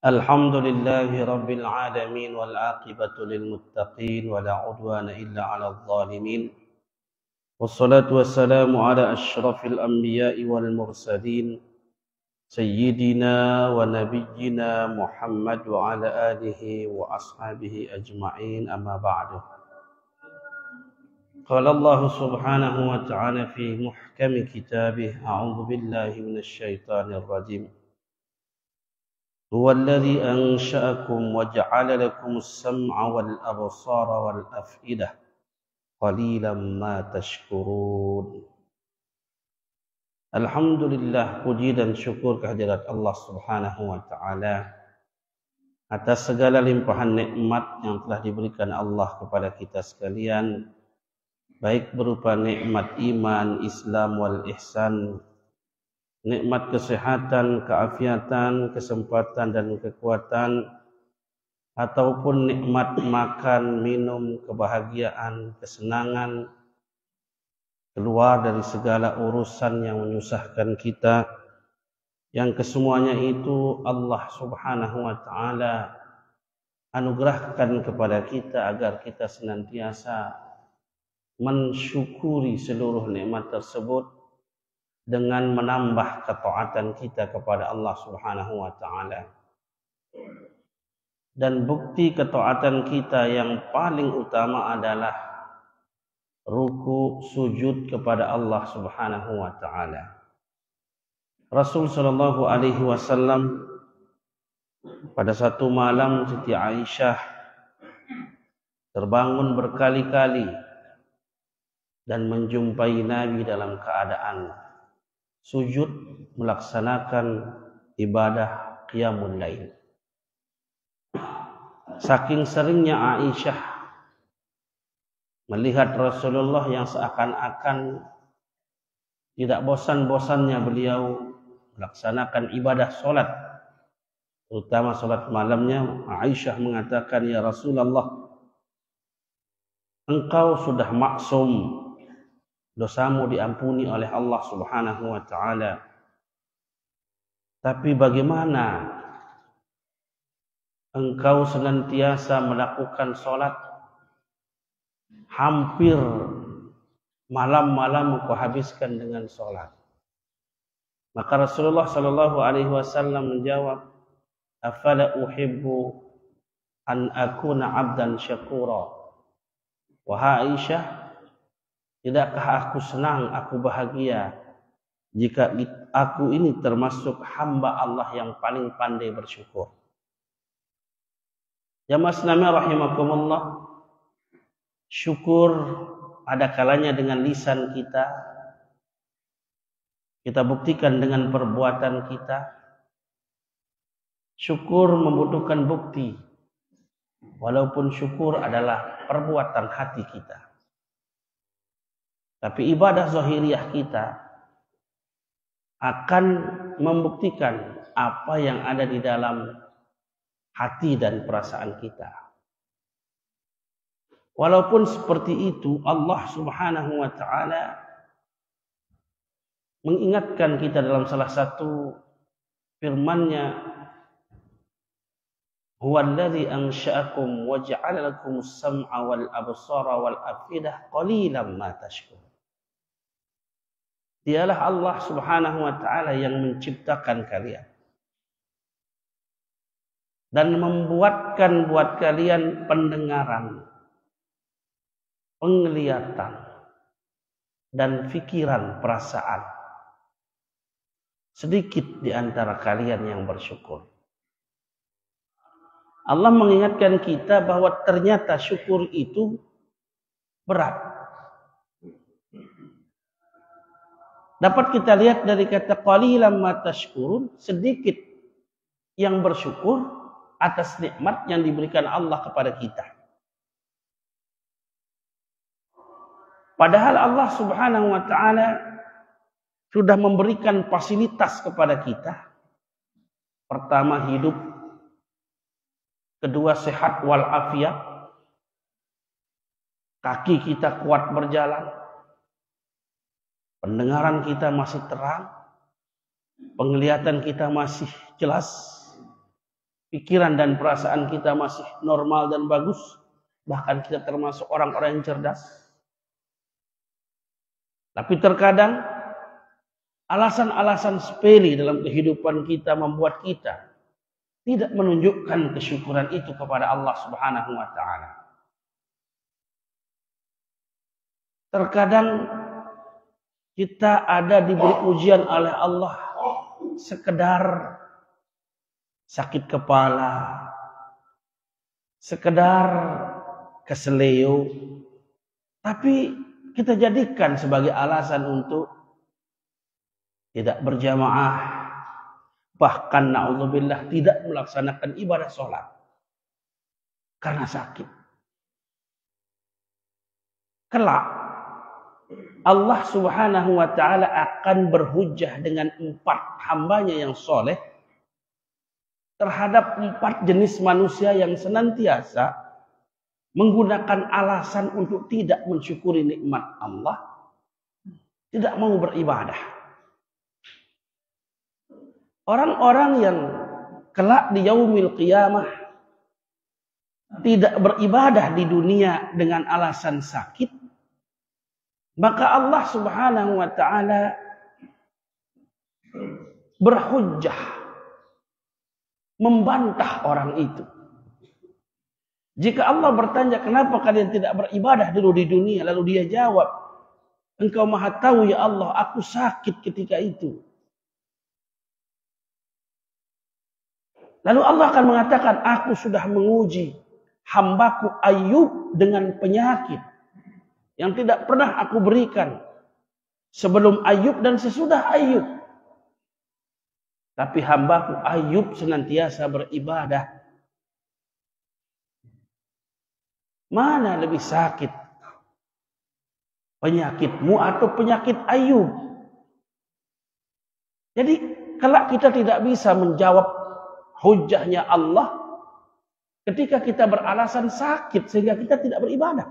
الحمد لله رب العالمين والعاقبة للمتقين ولا عدوان إلا على الظالمين والصلاة والسلام على أشرف الأنبياء والمرسلين سيدنا ونبينا محمد وعلى آله وأصحابه أجمعين أما بعد. قال الله سبحانه وتعالى في محكم كتابه أعوذ بالله من الشيطان الرجيم هو الذي أنشأكم وجعل لكم السمع والأبصار والأفئدة قليلا ما تشكرون. Alhamdulillah, puji dan syukur kehadirat Allah Subhanahu wa taala atas segala limpahan nikmat yang telah diberikan Allah kepada kita sekalian, baik berupa nikmat iman, Islam wal ihsan, nikmat kesehatan, keafiatan, kesempatan dan kekuatan, ataupun nikmat makan, minum, kebahagiaan, kesenangan, keluar dari segala urusan yang menyusahkan kita, yang kesemuanya itu Allah Subhanahu wa taala anugerahkan kepada kita agar kita senantiasa mensyukuri seluruh nikmat tersebut dengan menambah ketaatan kita kepada Allah Subhanahu wa taala. Dan bukti ketaatan kita yang paling utama adalah ruku sujud kepada Allah Subhanahu wa taala. Rasul sallallahu alaihi wasallam pada satu malam Siti Aisyah terbangun berkali-kali dan menjumpai Nabi dalam keadaan sujud melaksanakan ibadah qiyamul lail. Saking seringnya Aisyah melihat Rasulullah yang seakan-akan tidak bosan-bosannya beliau melaksanakan ibadah solat, terutama solat malamnya, Aisyah mengatakan, "Ya Rasulullah, engkau sudah maksum, dosamu diampuni oleh Allah Subhanahu wa taala. Tapi bagaimana engkau senantiasa melakukan solat? Hampir malam-malam kau habiskan dengan solat." Maka Rasulullah sallallahu alaihi wasallam menjawab, "Afala uhibbu an akuna 'abdan syakura." Wahai Aisyah, tidakkah aku senang, aku bahagia jika aku ini termasuk hamba Allah yang paling pandai bersyukur. Jamaah sekalian rahimakumullah, syukur ada kalanya dengan lisan kita, kita buktikan dengan perbuatan kita. Syukur membutuhkan bukti, walaupun syukur adalah perbuatan hati kita. Tapi ibadah zahiriyah kita akan membuktikan apa yang ada di dalam hati dan perasaan kita. Walaupun seperti itu, Allah Subhanahu wa taala mengingatkan kita dalam salah satu firman-Nya, "Huwallazi ansha'akum wa ja'ala lakumus sam'a wal absara wal afidah qalilan ma tashkurun." Dialah Allah Subhanahu wa taala yang menciptakan kalian dan membuatkan buat kalian pendengaran, penglihatan, dan fikiran, perasaan. Sedikit di antara kalian yang bersyukur. Allah mengingatkan kita bahwa ternyata syukur itu berat. Dapat kita lihat dari kata qalilan ma tashkurun, sedikit yang bersyukur atas nikmat yang diberikan Allah kepada kita. Padahal Allah Subhanahu wa taala sudah memberikan fasilitas kepada kita. Pertama, hidup. Kedua, sehat wal afiat. Kaki kita kuat berjalan. Pendengaran kita masih terang. Penglihatan kita masih jelas. pikiran dan perasaan kita masih normal dan bagus, bahkan kita termasuk orang-orang yang cerdas. Tapi terkadang alasan-alasan sepele dalam kehidupan kita membuat kita tidak menunjukkan kesyukuran itu kepada Allah Subhanahu wa taala. Terkadang kita ada diberi ujian oleh Allah sekedar sakit kepala, sekedar keseleo, tapi kita jadikan sebagai alasan untuk tidak berjamaah, bahkan na'udzubillah tidak melaksanakan ibadah sholat karena sakit. Kelak Allah Subhanahu wa taala akan berhujjah dengan 4 hambanya yang soleh terhadap 4 jenis manusia yang senantiasa menggunakan alasan untuk tidak mensyukuri nikmat Allah, tidak mau beribadah. Orang-orang yang kelak di yaumil qiyamah tidak beribadah di dunia dengan alasan sakit, maka Allah Subhanahu wa taala berhujjah membantah orang itu. Jika Allah bertanya, kenapa kalian tidak beribadah dulu di dunia? Lalu dia jawab, Engkau maha tahu ya Allah, aku sakit ketika itu. Lalu Allah akan mengatakan, aku sudah menguji hambaku Ayub dengan penyakit yang tidak pernah aku berikan sebelum Ayub dan sesudah Ayub. Tapi hambaku Ayub senantiasa beribadah. Mana lebih sakit? Penyakitmu atau penyakit Ayub? Jadi kelak kita tidak bisa menjawab hujahnya Allah ketika kita beralasan sakit sehingga kita tidak beribadah.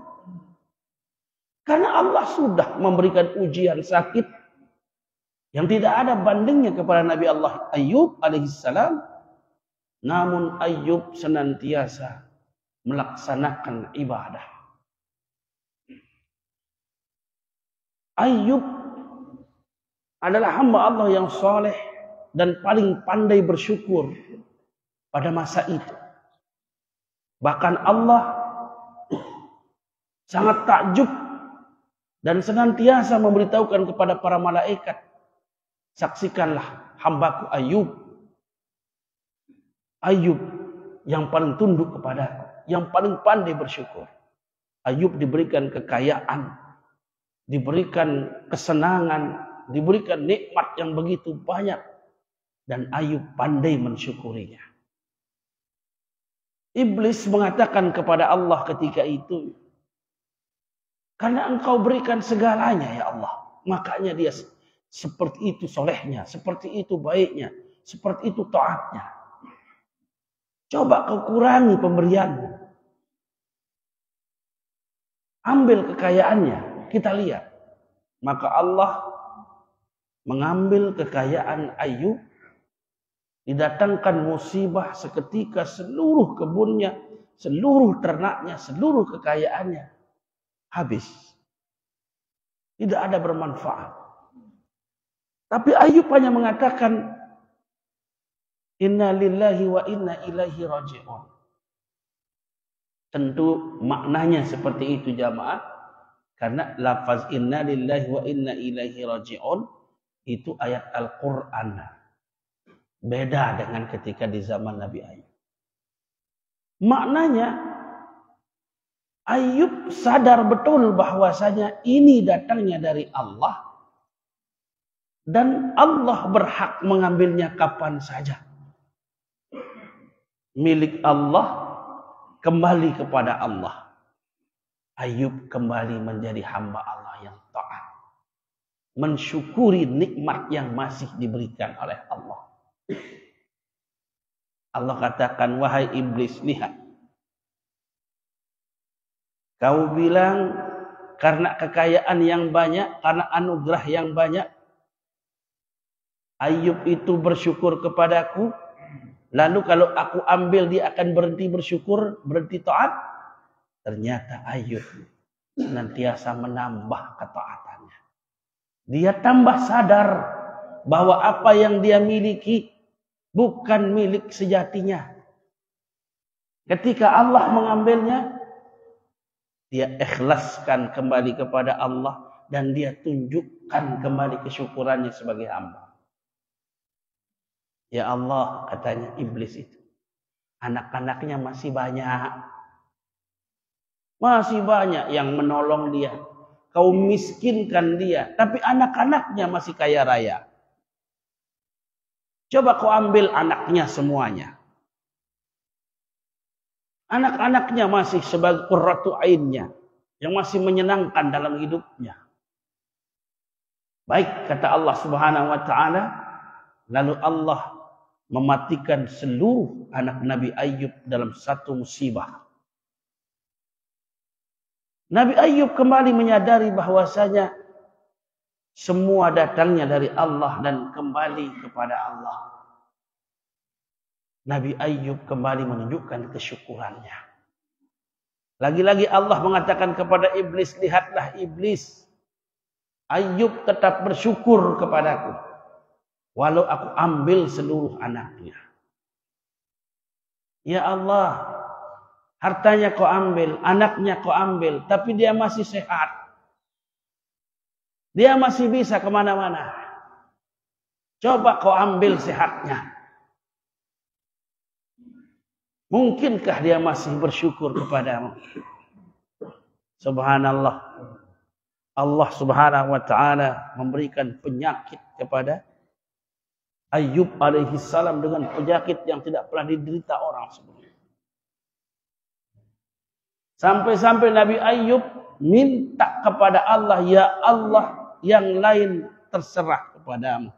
Karena Allah sudah memberikan ujian sakit yang tidak ada bandingnya kepada Nabi Allah Ayub alaihissalam. Namun Ayub senantiasa melaksanakan ibadah. Ayub adalah hamba Allah yang soleh dan paling pandai bersyukur pada masa itu. Bahkan Allah sangat takjub dan senantiasa memberitahukan kepada para malaikat, saksikanlah hambaku Ayub. Ayub yang paling tunduk kepadaku, yang paling pandai bersyukur. Ayub diberikan kekayaan, diberikan kesenangan, diberikan nikmat yang begitu banyak. Dan Ayub pandai mensyukurinya. Iblis mengatakan kepada Allah ketika itu, karena engkau berikan segalanya ya Allah, makanya dia seperti itu solehnya, seperti itu baiknya, seperti itu taatnya. Coba kau kurangi pemberianmu. Ambil kekayaannya, kita lihat. Maka Allah mengambil kekayaan Ayub, didatangkan musibah seketika, seluruh kebunnya, seluruh ternaknya, seluruh kekayaannya habis. Tidak ada bermanfaat. Tapi Ayub hanya mengatakan, Inna lillahi wa inna ilaihi raji'un. Tentu maknanya seperti itu jamaah. Karena lafaz inna lillahi wa inna ilaihi raji'un itu ayat Al-Quran. Beda dengan ketika di zaman Nabi Ayub. Maknanya Ayub sadar betul bahwasanya ini datangnya dari Allah. Dan Allah berhak mengambilnya kapan saja. Milik Allah kembali kepada Allah. Ayub kembali menjadi hamba Allah yang taat. Mensyukuri nikmat yang masih diberikan oleh Allah. Allah katakan, wahai iblis, lihat. Kau bilang karena kekayaan yang banyak, karena anugerah yang banyak, Ayub itu bersyukur kepadaku. Lalu kalau aku ambil dia akan berhenti bersyukur, berhenti taat. Ternyata Ayub senantiasa menambah ketaatannya. Dia tambah sadar bahwa apa yang dia miliki bukan milik sejatinya. Ketika Allah mengambilnya, dia ikhlaskan kembali kepada Allah dan dia tunjukkan kembali kesyukurannya sebagai hamba. Ya Allah, katanya iblis itu, anak-anaknya masih banyak. Masih banyak yang menolong dia. Kau miskinkan dia, tapi anak-anaknya masih kaya raya. Coba kau ambil anaknya semuanya. Anak-anaknya masih sebagai qurratu ainnya, yang masih menyenangkan dalam hidupnya. Baik, kata Allah Subhanahu wa taala, lalu Allah mematikan seluruh anak Nabi Ayub dalam satu musibah. Nabi Ayub kembali menyadari bahwasanya semua datangnya dari Allah dan kembali kepada Allah. Nabi Ayub kembali menunjukkan kesyukurannya. Lagi-lagi Allah mengatakan kepada iblis, lihatlah iblis, Ayub tetap bersyukur kepadaku, walau aku ambil seluruh anaknya. Ya Allah, hartanya kau ambil, anaknya kau ambil, tapi dia masih sehat. Dia masih bisa kemana-mana. Coba kau ambil sehatnya. Mungkinkah dia masih bersyukur kepadamu? Subhanallah. Allah Subhanahu wa taala memberikan penyakit kepada Ayub alaihi salam dengan penyakit yang tidak pernah diderita orang sebelumnya. Sampai-sampai Nabi Ayub minta kepada Allah, ya Allah, yang lain terserah kepadamu.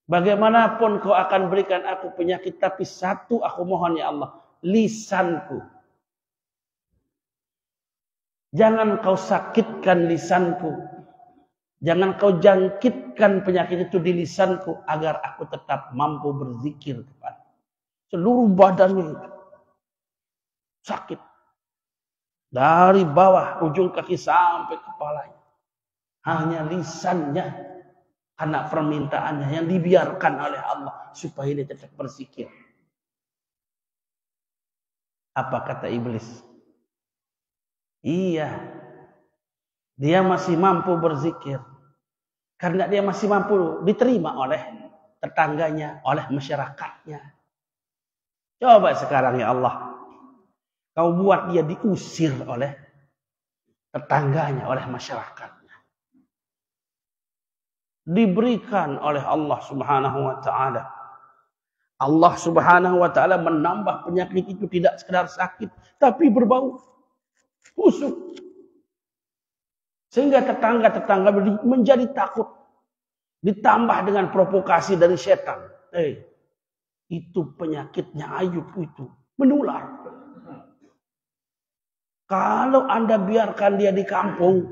Bagaimanapun kau akan berikan aku penyakit, tapi satu aku mohon ya Allah, lisanku. Jangan kau sakitkan lisanku. Jangan kau jangkitkan penyakit itu di lisanku agar aku tetap mampu berzikir kepada seluruh badannya itu sakit. Dari bawah ujung kaki sampai kepalanya. Hanya lisannya karena permintaannya yang dibiarkan oleh Allah supaya dia tetap berzikir. Apa kata iblis? Iya, dia masih mampu berzikir. Karena dia masih mampu diterima oleh tetangganya, oleh masyarakatnya. Coba sekarang ya Allah, kau buat dia diusir oleh tetangganya, oleh masyarakatnya. Diberikan oleh Allah Subhanahu wa taala. Allah Subhanahu wa taala menambah penyakit itu tidak sekedar sakit, tapi berbau busuk. Sehingga tetangga-tetangga menjadi takut. Ditambah dengan provokasi dari setan. Itu penyakitnya Ayub itu menular. Kalau Anda biarkan dia di kampung,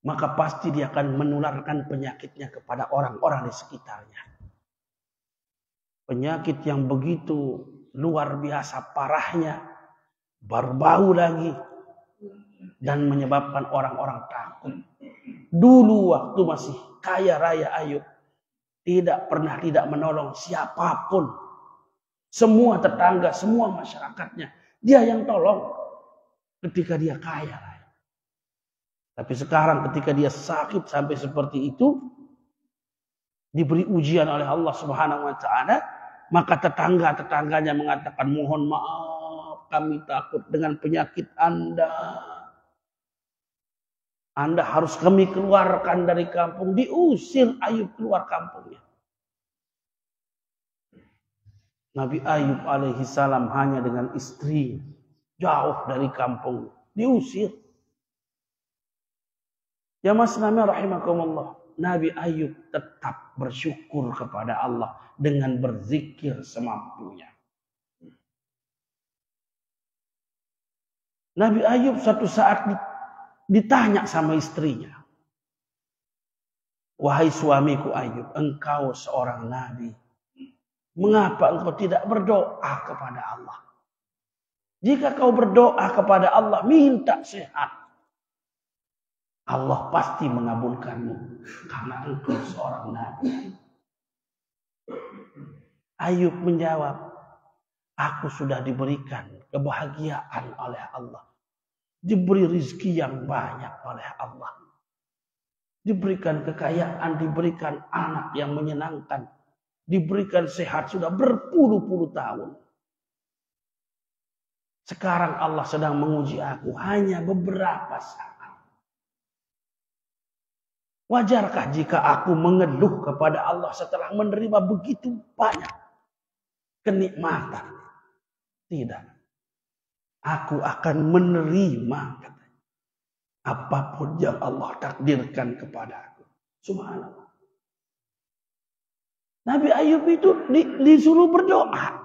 maka pasti dia akan menularkan penyakitnya kepada orang-orang di sekitarnya. Penyakit yang begitu luar biasa parahnya, berbau lagi, dan menyebabkan orang-orang takut. Dulu waktu masih kaya raya Ayub, tidak pernah tidak menolong siapapun. Semua tetangga, semua masyarakatnya, dia yang tolong ketika dia kaya raya. Tapi sekarang ketika dia sakit sampai seperti itu, diberi ujian oleh Allah Subhanahu wa taala, maka tetangga-tetangganya mengatakan, mohon maaf, kami takut dengan penyakit Anda. Anda harus kami keluarkan dari kampung. Diusir Ayub keluar kampungnya. Nabi Ayub alaihi salam hanya dengan istri, jauh dari kampung, diusir. Ya mas nami rahimakumullah, Nabi Ayub tetap bersyukur kepada Allah dengan berzikir semampunya. Nabi Ayub suatu saat ditanya sama istrinya, Wahai suamiku Ayub, engkau seorang nabi. Mengapa engkau tidak berdoa kepada Allah? Jika kau berdoa kepada Allah, minta sehat, Allah pasti mengabulkanmu karena engkau seorang nabi. Ayub menjawab, aku sudah diberikan kebahagiaan oleh Allah. Diberi rizki yang banyak oleh Allah. Diberikan kekayaan, diberikan anak yang menyenangkan. Diberikan sehat sudah berpuluh-puluh tahun. Sekarang Allah sedang menguji aku hanya beberapa saat. Wajarkah jika aku mengeluh kepada Allah setelah menerima begitu banyak kenikmatan? Tidak. Aku akan menerima apapun yang Allah takdirkan kepada aku. Subhanallah. Nabi Ayub itu disuruh berdoa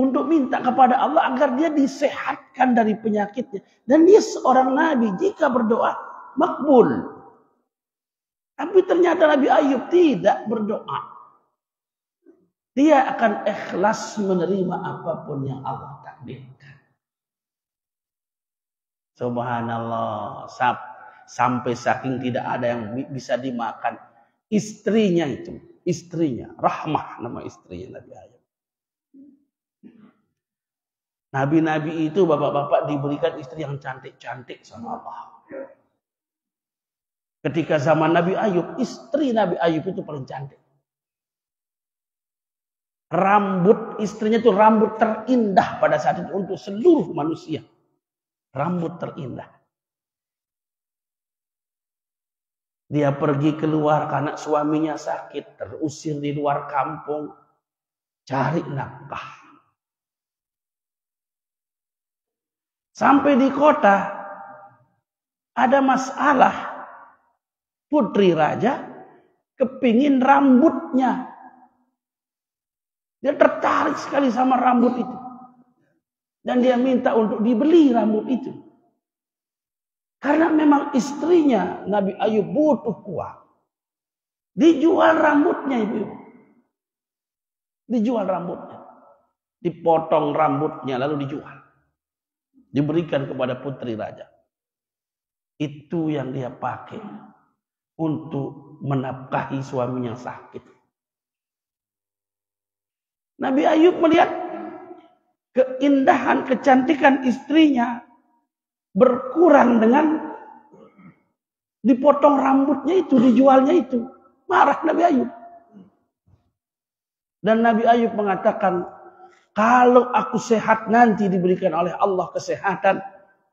untuk minta kepada Allah agar dia disehatkan dari penyakitnya. Dan dia seorang nabi, jika berdoa makbul. Tapi ternyata Nabi Ayub tidak berdoa. Dia akan ikhlas menerima apapun yang Allah takdirkan. Subhanallah. Sampai saking tidak ada yang bisa dimakan. Istrinya itu. Istrinya. Rahmah nama istrinya Nabi Ayub. Nabi-nabi itu bapak-bapak diberikan istri yang cantik-cantik sama Allah. Ketika zaman Nabi Ayub, istri Nabi Ayub itu paling cantik. Rambut istrinya itu rambut terindah pada saat itu untuk seluruh manusia. Rambut terindah. Dia pergi keluar karena suaminya sakit, terusir di luar kampung, cari nafkah. Sampai di kota, ada masalah. Putri raja kepingin rambutnya. Dia tertarik sekali sama rambut itu. Dan dia minta untuk dibeli rambut itu. Karena memang istrinya Nabi Ayub butuh uang. Dijual rambutnya ibu. Dijual rambutnya. Dipotong rambutnya lalu dijual. Diberikan kepada putri raja. Itu yang dia pakai untuk menafkahi suaminya sakit. Nabi Ayub melihat keindahan, kecantikan istrinya berkurang dengan dipotong rambutnya itu, dijualnya itu. Marah Nabi Ayub. Dan Nabi Ayub mengatakan, kalau aku sehat nanti diberikan oleh Allah kesehatan,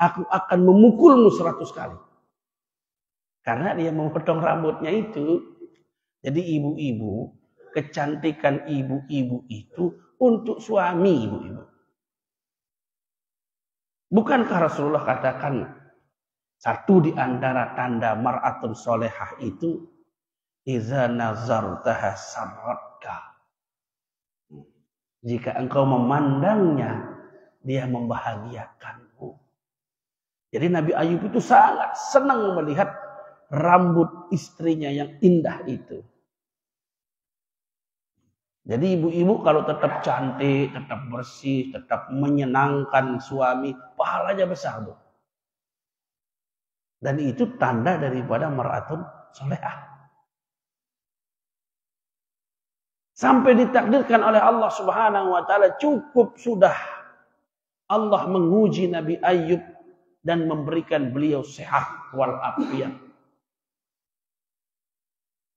aku akan memukulmu 100 kali. Karena dia memotong rambutnya itu. Jadi ibu-ibu, kecantikan ibu-ibu itu untuk suami ibu-ibu. Bukankah Rasulullah katakan satu di antara tanda mar'atun solehah itu iza nazartaha sarratka. Jika engkau memandangnya, dia membahagiakanmu. Jadi Nabi Ayub itu sangat senang melihat rambut istrinya yang indah itu. Jadi ibu-ibu kalau tetap cantik, tetap bersih, tetap menyenangkan suami, pahalanya besar, Bu. Dan itu tanda daripada mar'atun solehah. Sampai ditakdirkan oleh Allah Subhanahu wa taala, cukup sudah Allah menguji Nabi Ayub dan memberikan beliau sehat walafiat.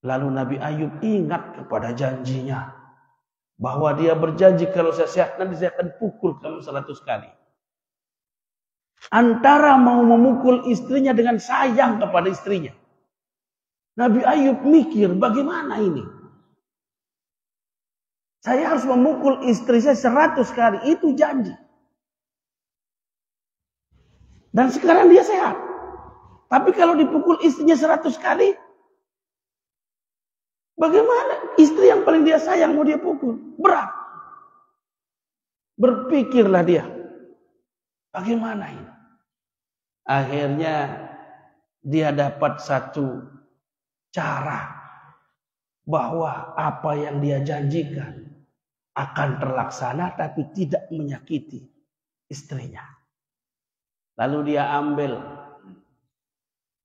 Lalu Nabi Ayub ingat kepada janjinya, bahwa dia berjanji kalau saya sehat nanti saya akan pukul kamu 100 kali. Antara mau memukul istrinya dengan sayang kepada istrinya. Nabi Ayub mikir, bagaimana ini? Saya harus memukul istri saya 100 kali. Itu janji. Dan sekarang dia sehat. Tapi kalau dipukul istrinya 100 kali, bagaimana istri yang paling dia sayang mau dia pukul? Berat. Berpikirlah dia. Bagaimana ini? Akhirnya dia dapat satu cara bahwa apa yang dia janjikan akan terlaksana tapi tidak menyakiti istrinya. Lalu dia ambil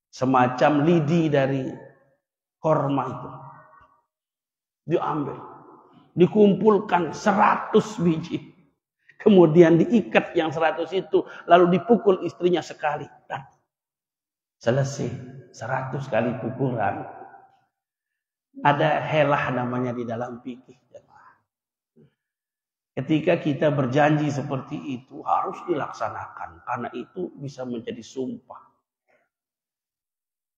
semacam lidi dari korma itu. Dia ambil. Dikumpulkan 100 biji. Kemudian diikat yang 100 itu. Lalu dipukul istrinya sekali. Dan selesai. 100 kali pukulan. Ada helah namanya di dalam fikih. Ketika kita berjanji seperti itu harus dilaksanakan. Karena itu bisa menjadi sumpah.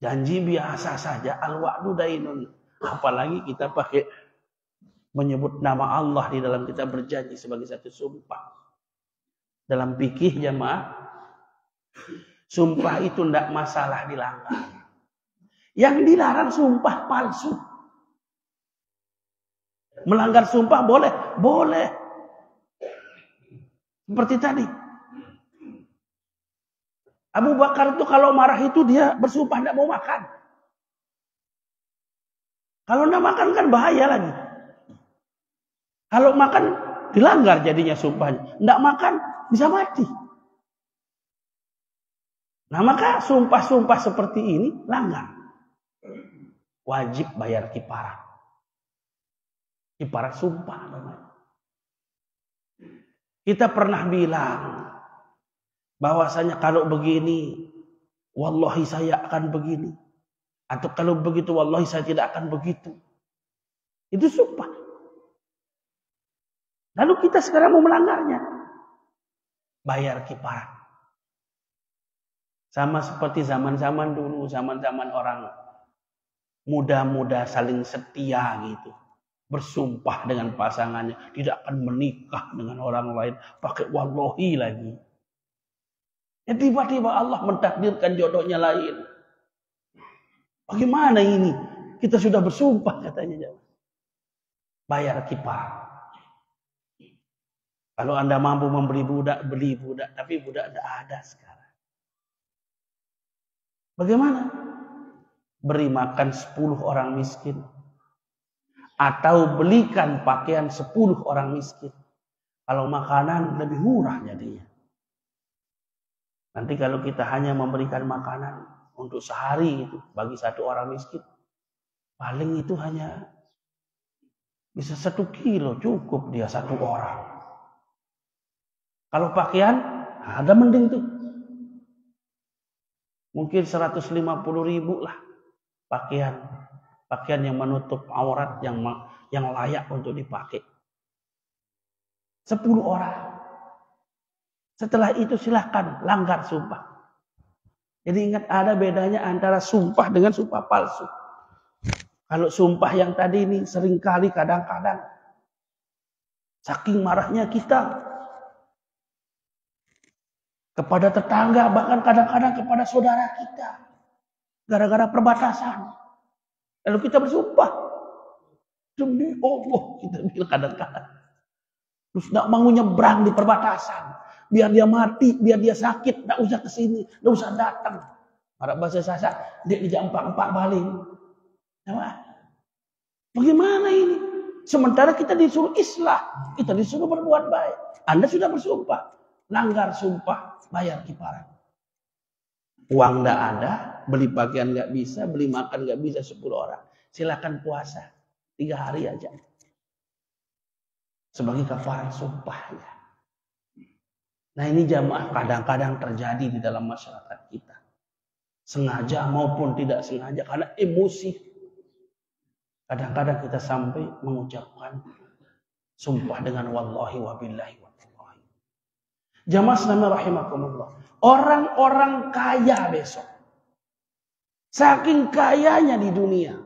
Janji biasa saja. Al-wa'du dainun. Apalagi kita pakai menyebut nama Allah di dalam kita berjanji sebagai satu sumpah. Dalam fikih jamaah. Sumpah itu tidak masalah dilanggar. Yang dilarang sumpah palsu. Melanggar sumpah boleh? Boleh. Seperti tadi. Abu Bakar itu kalau marah itu dia bersumpah tidak mau makan. Kalau tidak makan kan bahaya lagi. Kalau makan dilanggar jadinya sumpahnya. Tidak makan bisa mati. Nah maka sumpah-sumpah seperti ini langgar. Wajib bayar kifarat. Kifarat sumpah namanya. Kita pernah bilang bahwasanya kalau begini, wallahi saya akan begini. Atau kalau begitu, wallahi saya tidak akan begitu. Itu sumpah. Lalu kita sekarang mau melanggarnya. Bayar kifarat. Sama seperti zaman-zaman dulu, zaman-zaman orang muda-muda saling setia gitu. Bersumpah dengan pasangannya. Tidak akan menikah dengan orang lain. Pakai wallahi lagi. Ya tiba-tiba Allah mentakdirkan jodohnya lain. Bagaimana ini? Kita sudah bersumpah katanya. Bayar kifarat. Kalau Anda mampu membeli budak, beli budak. Tapi budak tidak ada sekarang. Bagaimana? Beri makan 10 orang miskin. Atau belikan pakaian 10 orang miskin. Kalau makanan lebih murah jadinya. Nanti kalau kita hanya memberikan makanan untuk sehari itu bagi 1 orang miskin. Paling itu hanya bisa 1 kilo cukup dia 1 orang. Kalau pakaian ada mending tuh. Mungkin 150.000 lah pakaian. Pakaian yang menutup aurat yang layak untuk dipakai. 10 orang. Setelah itu silahkan langgar sumpah. Jadi ingat ada bedanya antara sumpah dengan sumpah palsu. Kalau sumpah yang tadi ini seringkali kadang-kadang saking marahnya kita kepada tetangga, bahkan kadang-kadang kepada saudara kita. Gara-gara perbatasan. Lalu kita bersumpah. Demi Allah kita bilang kadang-kadang. Terus tidak mau nyebrang di perbatasan. Biar dia mati, biar dia sakit. Tidak usah kesini, tidak usah datang. Arab bahasa Sasak, dia di jam 4 balik. Bagaimana ini? Sementara kita disuruh islah. Kita disuruh berbuat baik. Anda sudah bersumpah. Langgar sumpah, bayar kifarat. Uang tidak ada, beli pakaian nggak bisa, beli makan nggak bisa 10 orang. Silakan puasa 3 hari aja. Sebagai kafarat sumpahnya. Nah ini jamaah kadang-kadang terjadi di dalam masyarakat kita. Sengaja maupun tidak sengaja karena emosi. Kadang-kadang kita sampai mengucapkan sumpah dengan wallahi wa billahi wa tallahi. Jamaah sekalian rahimakumullah. Orang-orang kaya besok. Saking kayanya di dunia.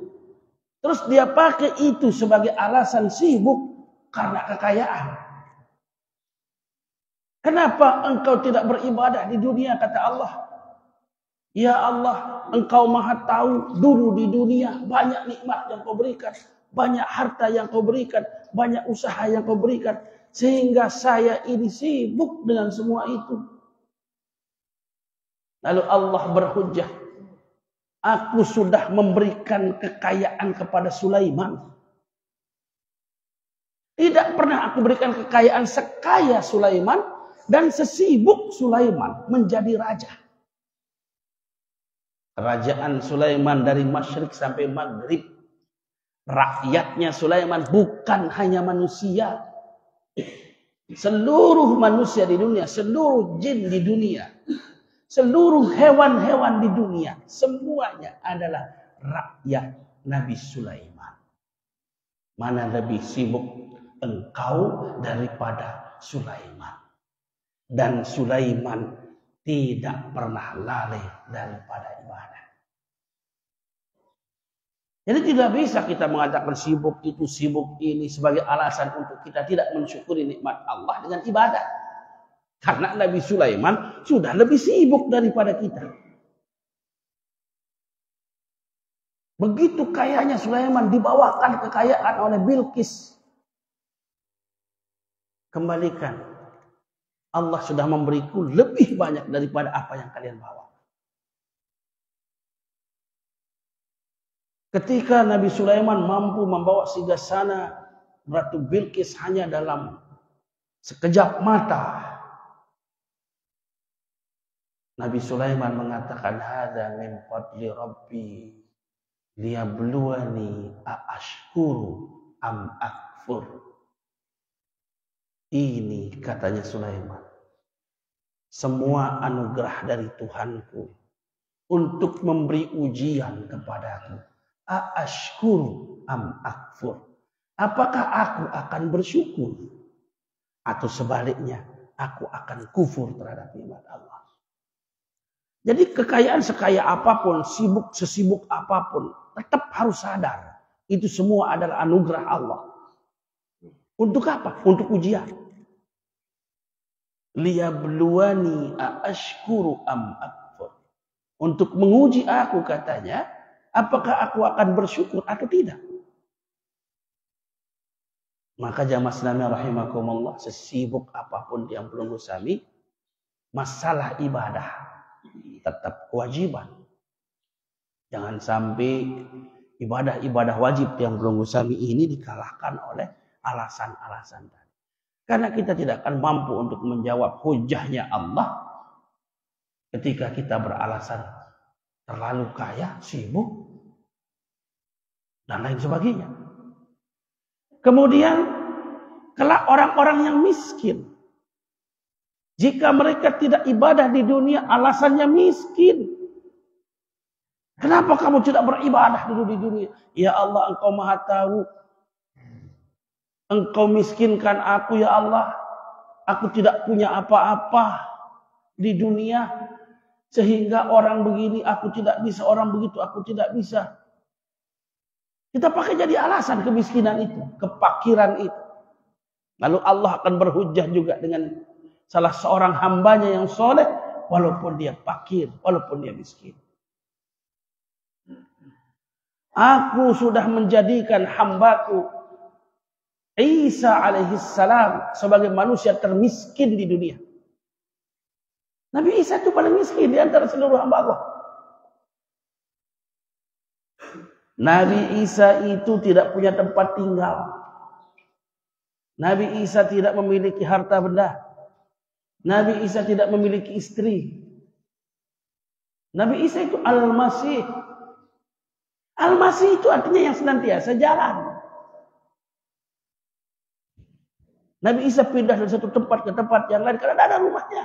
Terus dia pakai itu sebagai alasan sibuk karena kekayaan. Kenapa engkau tidak beribadah di dunia, kata Allah. Ya Allah, engkau maha tahu dulu di dunia banyak nikmat yang kau berikan. Banyak harta yang kau berikan. Banyak usaha yang kau berikan. Sehingga saya ini sibuk dengan semua itu. Lalu Allah berhujjah. Aku sudah memberikan kekayaan kepada Sulaiman. Tidak pernah aku berikan kekayaan sekaya Sulaiman dan sesibuk Sulaiman menjadi raja. Kerajaan Sulaiman dari masyrik sampai maghrib. Rakyatnya Sulaiman bukan hanya manusia. Seluruh manusia di dunia, seluruh jin di dunia, seluruh hewan-hewan di dunia, semuanya adalah rakyat Nabi Sulaiman. Mana lebih sibuk engkau daripada Sulaiman. Dan Sulaiman tidak pernah lalai daripada ibadah. Jadi tidak bisa kita mengatakan sibuk itu, sibuk ini sebagai alasan untuk kita tidak mensyukuri nikmat Allah dengan ibadah. Karena Nabi Sulaiman sudah lebih sibuk daripada kita. Begitu kayanya Sulaiman dibawakan kekayaan oleh Bilqis. Kembalikan. Allah sudah memberiku lebih banyak daripada apa yang kalian bawa. Ketika Nabi Sulaiman mampu membawa singgasana Ratu Bilqis hanya dalam sekejap mata. Nabi Sulaiman mengatakan, "Hadza min fadli Rabbi liyabluwani aashkuru am akfur." Ini katanya Sulaiman, semua anugerah dari Tuhanku untuk memberi ujian kepadaku. Aashkuru am akfur. Apakah aku akan bersyukur atau sebaliknya aku akan kufur terhadap nikmat Allah. Jadi kekayaan sekaya apapun, sesibuk apapun, tetap harus sadar itu semua adalah anugerah Allah. Untuk apa? Untuk ujian. Liyabluwani aashkuru am akfur. Untuk menguji aku katanya, apakah aku akan bersyukur atau tidak? Maka jamaah sekalian rahimakumullah, sesibuk apapun yang belum sami, masalah ibadah tetap kewajiban. Jangan sampai ibadah-ibadah wajib yang belum sami ini dikalahkan oleh alasan-alasan tadi. Karena kita tidak akan mampu untuk menjawab hujahnya Allah ketika kita beralasan terlalu kaya, sibuk, dan lain sebagainya. Kemudian, kelak orang-orang yang miskin, jika mereka tidak ibadah di dunia, alasannya miskin. Kenapa kamu tidak beribadah dulu di dunia? Ya Allah, Engkau Maha Tahu. Engkau miskinkan aku, ya Allah. Aku tidak punya apa-apa di dunia. Sehingga orang begini aku tidak bisa, orang begitu aku tidak bisa. Kita pakai jadi alasan kemiskinan itu, kepakiran itu. Lalu Allah akan berhujjah juga dengan salah seorang hambanya yang soleh, walaupun dia fakir, walaupun dia miskin. Aku sudah menjadikan hambaku Isa alaihissalam sebagai manusia termiskin di dunia. Nabi Isa itu paling miskin di antara seluruh hamba Allah. Nabi Isa itu tidak punya tempat tinggal. Nabi Isa tidak memiliki harta benda. Nabi Isa tidak memiliki istri. Nabi Isa itu Al-Masih. Al-Masih itu artinya yang senantiasa jalan. Nabi Isa pindah dari satu tempat ke tempat yang lain karena tidak ada rumahnya.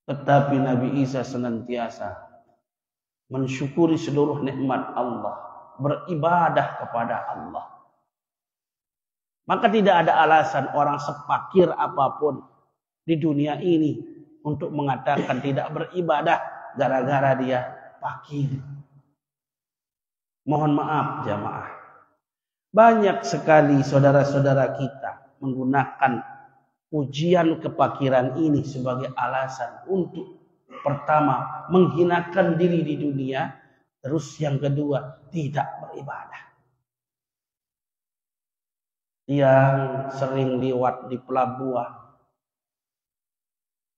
Tetapi Nabi Isa senantiasa mensyukuri seluruh nikmat Allah, beribadah kepada Allah. Maka tidak ada alasan orang sepakir apapun di dunia ini untuk mengatakan tidak beribadah gara-gara dia fakir. Mohon maaf jamaah. Banyak sekali saudara-saudara kita menggunakan ujian kepakiran ini sebagai alasan untuk pertama menghinakan diri di dunia, terus yang kedua tidak beribadah. Yang sering lewat di pelabuhan,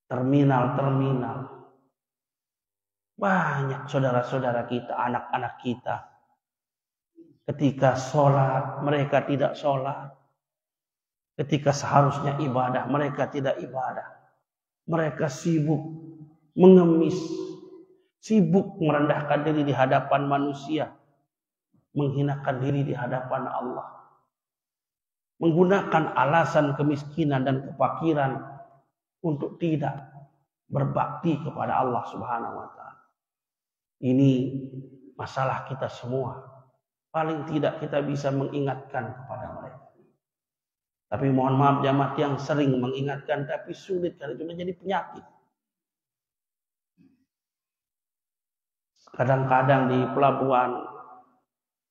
terminal-terminal, Banyak saudara-saudara kita, anak-anak kita, ketika sholat mereka tidak sholat, ketika seharusnya ibadah mereka tidak ibadah. Mereka sibuk mengemis, sibuk merendahkan diri di hadapan manusia, menghinakan diri di hadapan Allah, menggunakan alasan kemiskinan dan kefakiran untuk tidak berbakti kepada Allah Subhanahu wa taala. Ini masalah kita semua. Paling tidak kita bisa mengingatkan kepada mereka. Tapi mohon maaf jamaah yang sering mengingatkan tapi sulit karena itu menjadi penyakit. Kadang-kadang di pelabuhan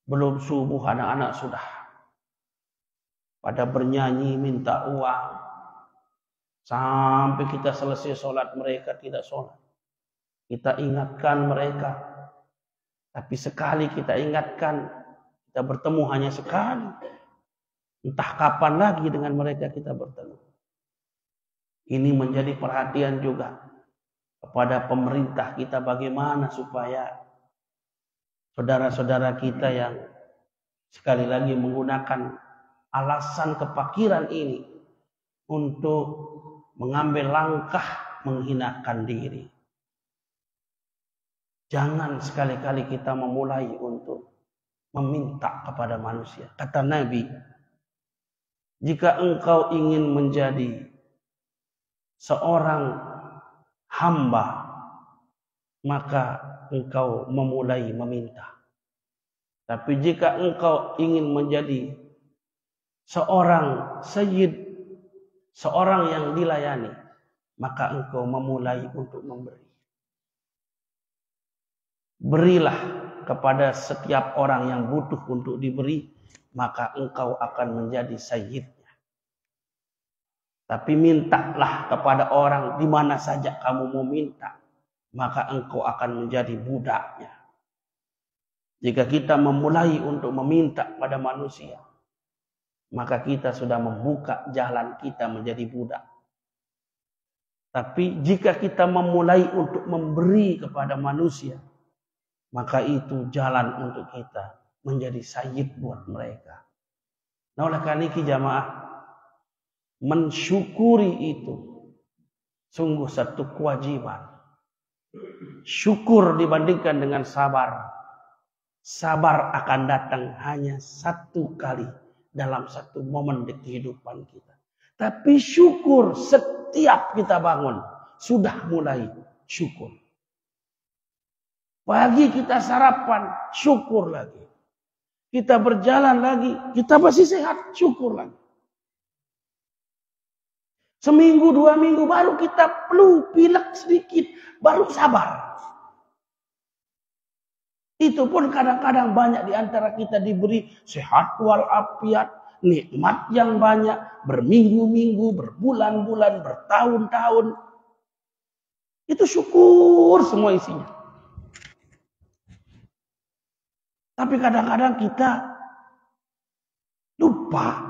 belum subuh anak-anak sudah pada bernyanyi minta uang. Sampai kita selesai sholat mereka tidak sholat. Kita ingatkan mereka. Tapi sekali kita ingatkan, kita bertemu hanya sekali. Entah kapan lagi dengan mereka kita bertemu. Ini menjadi perhatian juga kepada pemerintah kita bagaimana supaya saudara-saudara kita yang sekali lagi menggunakan alasan kefakiran ini untuk mengambil langkah menghinakan diri. Jangan sekali-kali kita memulai untuk meminta kepada manusia. Kata Nabi, jika engkau ingin menjadi seorang hamba, maka engkau memulai meminta. Tapi jika engkau ingin menjadi seorang sayyid, seorang yang dilayani, maka engkau memulai untuk memberi. Berilah kepada setiap orang yang butuh untuk diberi, maka engkau akan menjadi sayyidnya. Tapi mintalah kepada orang di mana saja kamu mau minta, maka engkau akan menjadi budaknya. Jika kita memulai untuk meminta pada manusia, maka kita sudah membuka jalan kita menjadi budak. Tapi jika kita memulai untuk memberi kepada manusia, maka itu jalan untuk kita menjadi sayyid buat mereka. Nah, oleh karena itu jamaah, mensyukuri itu sungguh satu kewajiban. Syukur dibandingkan dengan sabar. Sabar akan datang hanya satu kali dalam satu momen di kehidupan kita. Tapi syukur setiap kita bangun, sudah mulai syukur. Pagi kita sarapan, syukur lagi. Kita berjalan lagi, kita masih sehat, syukur lagi. Seminggu, 2 minggu baru kita flu, pilek sedikit, baru sabar. Itu pun kadang-kadang banyak di antara kita diberi sehat walafiat, nikmat yang banyak, berminggu-minggu, berbulan-bulan, bertahun-tahun. Itu syukur semua isinya. Tapi kadang-kadang kita lupa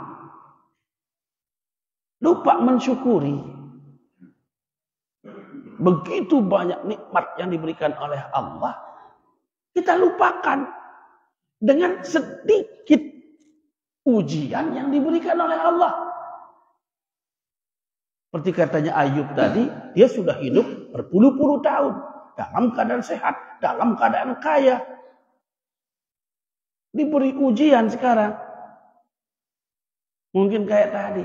mensyukuri. Begitu banyak nikmat yang diberikan oleh Allah, kita lupakan dengan sedikit ujian yang diberikan oleh Allah. Seperti katanya Ayub tadi, dia sudah hidup berpuluh-puluh tahun dalam keadaan sehat, dalam keadaan kaya. Diberi ujian sekarang. Mungkin kayak tadi,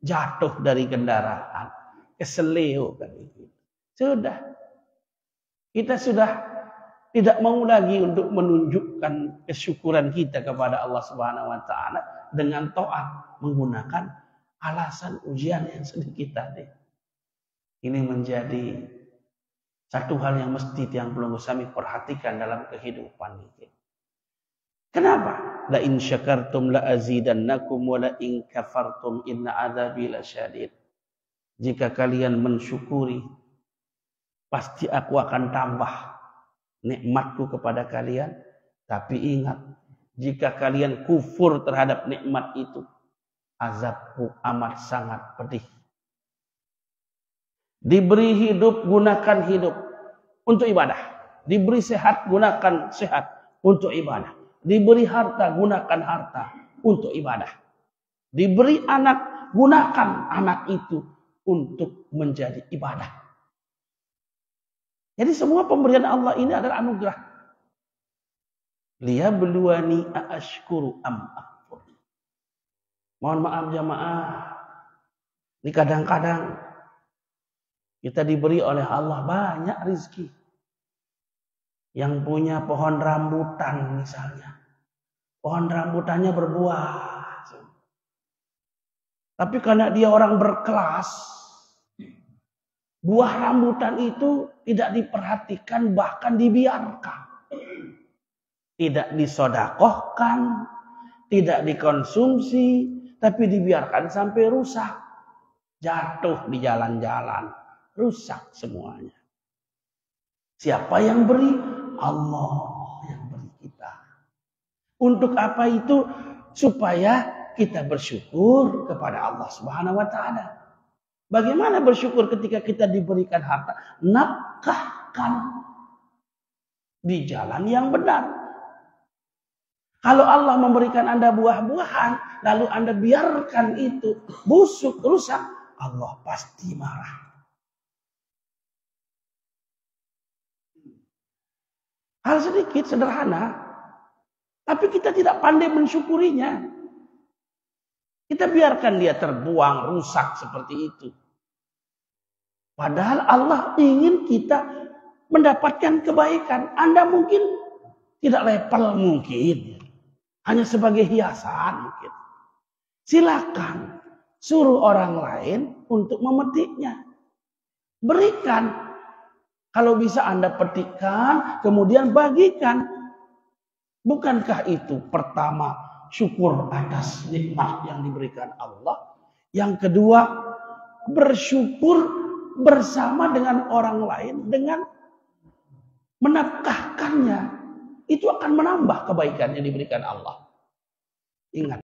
jatuh dari kendaraan, keseleo kan itu. Sudah. Kita sudah tidak mau lagi untuk menunjukkan kesyukuran kita kepada Allah Subhanahu wa taala dengan taat menggunakan alasan ujian yang sedikit tadi. Ini menjadi satu hal yang mesti yang perlu kami perhatikan dalam kehidupan ini. Kenapa? La in syakartum la azidannakum wa la in kafartum inna adzabi lasyadid. Jika kalian mensyukuri, pasti aku akan tambah nikmatku kepada kalian. Tapi ingat, jika kalian kufur terhadap nikmat itu, azabku amat sangat pedih. Diberi hidup, gunakan hidup untuk ibadah. Diberi sehat, gunakan sehat untuk ibadah. Diberi harta, gunakan harta untuk ibadah. Diberi anak, gunakan anak itu untuk menjadi ibadah. Jadi semua pemberian Allah ini adalah anugerah. Liyabluwani aashkuru am akfur. Mohon maaf jamaah. Ini kadang-kadang kita diberi oleh Allah banyak rezeki. Yang punya pohon rambutan misalnya. Pohon rambutannya berbuah. Tapi karena dia orang berkelas, buah rambutan itu tidak diperhatikan, bahkan dibiarkan. Tidak disodakohkan, tidak dikonsumsi, tapi dibiarkan sampai rusak. Jatuh di jalan-jalan, rusak semuanya. Siapa yang beri? Allah yang beri kita. Untuk apa itu? Supaya kita bersyukur kepada Allah Subhanahu wa taala. Bagaimana bersyukur ketika kita diberikan harta? Nafkahkan di jalan yang benar. Kalau Allah memberikan Anda buah-buahan, lalu Anda biarkan itu busuk, rusak, Allah pasti marah. Hal sedikit, sederhana, tapi kita tidak pandai mensyukurinya. Kita biarkan dia terbuang, rusak seperti itu. Padahal Allah ingin kita mendapatkan kebaikan. Anda mungkin tidak level mungkin. Hanya sebagai hiasan mungkin. Silakan suruh orang lain untuk memetiknya. Berikan. Kalau bisa Anda petikkan, kemudian bagikan. Bukankah itu pertama syukur atas nikmat yang diberikan Allah. Yang kedua, bersyukur bersama dengan orang lain dengan menafkahkannya. Itu akan menambah kebaikan yang diberikan Allah. Ingat.